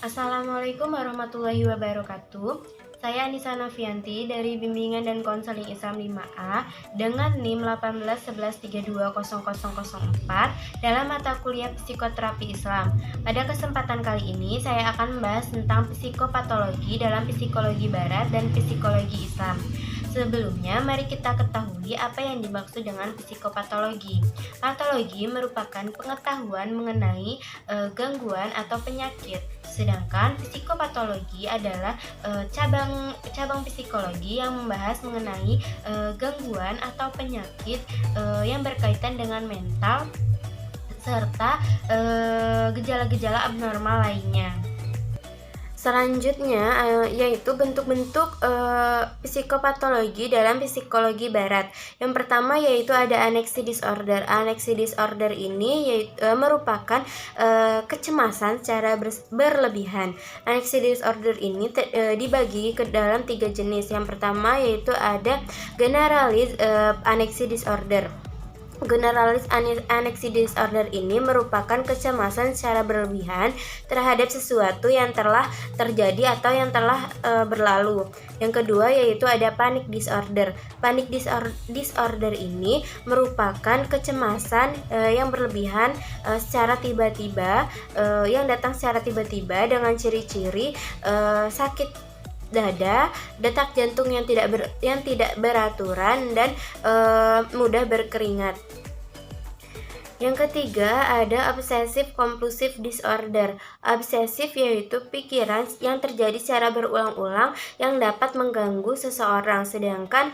Assalamualaikum warahmatullahi wabarakatuh. Saya Anissa Novianti dari Bimbingan dan Konseling Islam 5A dengan NIM 1811320004 dalam mata kuliah Psikoterapi Islam. Pada kesempatan kali ini saya akan membahas tentang psikopatologi dalam psikologi barat dan psikologi Islam. Sebelumnya, mari kita ketahui apa yang dimaksud dengan psikopatologi. Patologi merupakan pengetahuan mengenai gangguan atau penyakit. Sedangkan psikopatologi adalah cabang psikologi yang membahas mengenai gangguan atau penyakit yang berkaitan dengan mental serta gejala-gejala abnormal lainnya. Selanjutnya yaitu bentuk-bentuk psikopatologi dalam psikologi barat. Yang pertama yaitu ada anxiety disorder. Anxiety disorder ini merupakan kecemasan secara berlebihan. Anxiety disorder ini dibagi ke dalam 3 jenis. Yang pertama yaitu ada generalized anxiety disorder. Generalized anxiety disorder ini merupakan kecemasan secara berlebihan terhadap sesuatu yang telah terjadi atau yang telah berlalu. Yang kedua yaitu ada panic disorder. Panic disorder ini merupakan kecemasan yang berlebihan secara tiba-tiba, yang datang secara tiba-tiba dengan ciri-ciri sakit dada, detak jantung yang tidak beraturan dan mudah berkeringat. Yang ketiga ada obsessive compulsive disorder. Obsesif yaitu pikiran yang terjadi secara berulang-ulang yang dapat mengganggu seseorang, sedangkan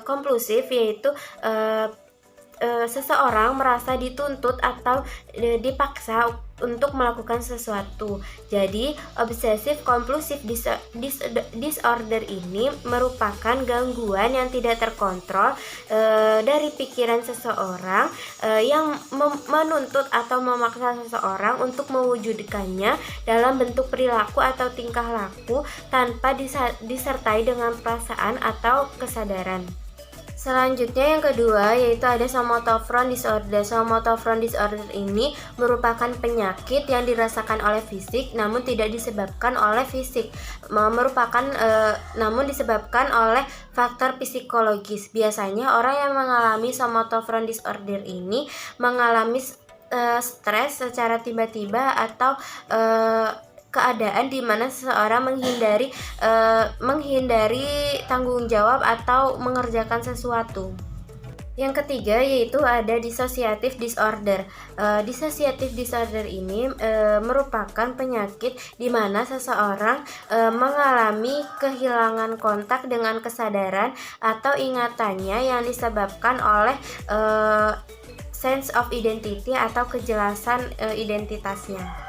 kompulsif yaitu seseorang merasa dituntut atau dipaksa untuk melakukan sesuatu. Jadi, obsessive compulsive disorder ini merupakan gangguan yang tidak terkontrol dari pikiran seseorang yang menuntut atau memaksa seseorang untuk mewujudkannya dalam bentuk perilaku atau tingkah laku tanpa disertai dengan perasaan atau kesadaran. Selanjutnya yang kedua yaitu ada somatotroph disorder. Somatotroph disorder ini merupakan penyakit yang dirasakan oleh fisik namun tidak disebabkan oleh fisik, namun disebabkan oleh faktor psikologis. Biasanya orang yang mengalami somatotroph disorder ini mengalami stres secara tiba-tiba atau keadaan di mana seseorang menghindari tanggung jawab atau mengerjakan sesuatu. Yang ketiga yaitu ada dissociative disorder. Dissociative disorder ini merupakan penyakit di mana seseorang mengalami kehilangan kontak dengan kesadaran atau ingatannya yang disebabkan oleh sense of identity atau kejelasan identitasnya.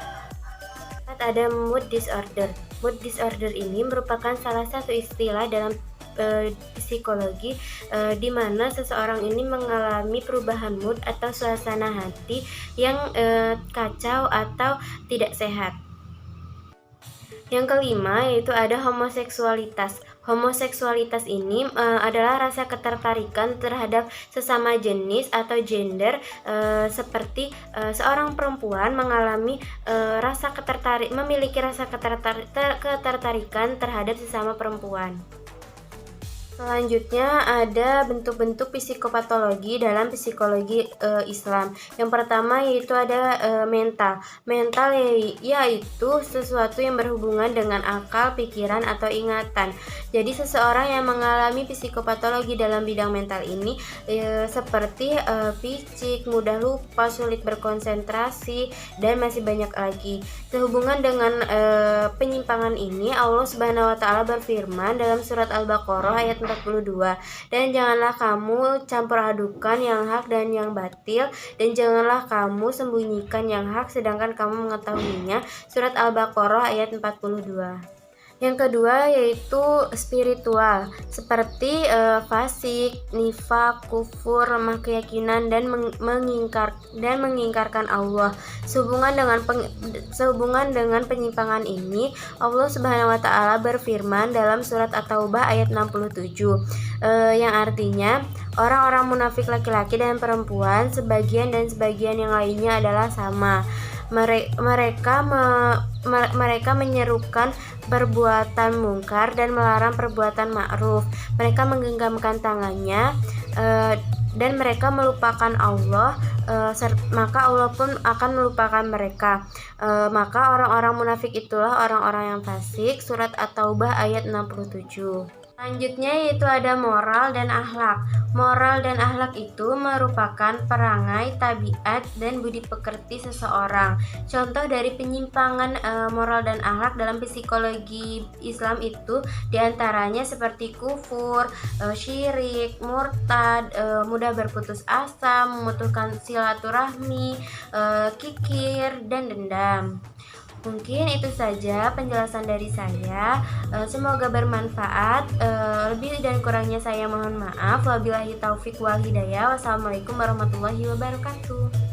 Ada mood disorder. Mood disorder ini merupakan salah satu istilah dalam psikologi di mana seseorang ini mengalami perubahan mood atau suasana hati yang kacau atau tidak sehat. Yang kelima yaitu ada homoseksualitas. Homoseksualitas ini adalah rasa ketertarikan terhadap sesama jenis atau gender, seperti seorang perempuan memiliki rasa ketertarikan terhadap sesama perempuan. Selanjutnya ada bentuk-bentuk psikopatologi dalam psikologi Islam. Yang pertama yaitu ada mental. Mental yaitu sesuatu yang berhubungan dengan akal, pikiran, atau ingatan. Jadi seseorang yang mengalami psikopatologi dalam bidang mental ini seperti picik, mudah lupa, sulit berkonsentrasi, dan masih banyak lagi. Sehubungan dengan penyimpangan ini, Allah Subhanahu wa taala berfirman dalam surat Al-Baqarah ayat 42, dan janganlah kamu campur adukan yang hak dan yang batil, dan janganlah kamu sembunyikan yang hak sedangkan kamu mengetahuinya. Surat Al-Baqarah ayat 42. Yang kedua yaitu spiritual, seperti fasik, nifak, kufur, lemah keyakinan, dan mengingkarkan Allah. Sehubungan dengan penyimpangan ini, Allah Subhanahu wa taala berfirman dalam surat At-Taubah ayat 67, yang artinya orang-orang munafik laki-laki dan perempuan, sebagian dan sebagian yang lainnya adalah sama. Mereka menyerukan perbuatan mungkar dan melarang perbuatan ma'ruf. Mereka menggenggamkan tangannya dan mereka melupakan Allah, maka Allah pun akan melupakan mereka. Maka orang-orang munafik itulah orang-orang yang fasik. Surat At-Taubah ayat 67. Selanjutnya yaitu ada moral dan akhlak. Moral dan akhlak itu merupakan perangai, tabiat, dan budi pekerti seseorang. Contoh dari penyimpangan moral dan akhlak dalam psikologi Islam itu diantaranya seperti kufur, syirik, murtad, mudah berputus asa, memutuskan silaturahmi, kikir, dan dendam. Mungkin itu saja penjelasan dari saya. Semoga bermanfaat. Lebih dan kurangnya saya mohon maaf. Wabillahi taufik wal hidayah. Wassalamualaikum warahmatullahi wabarakatuh.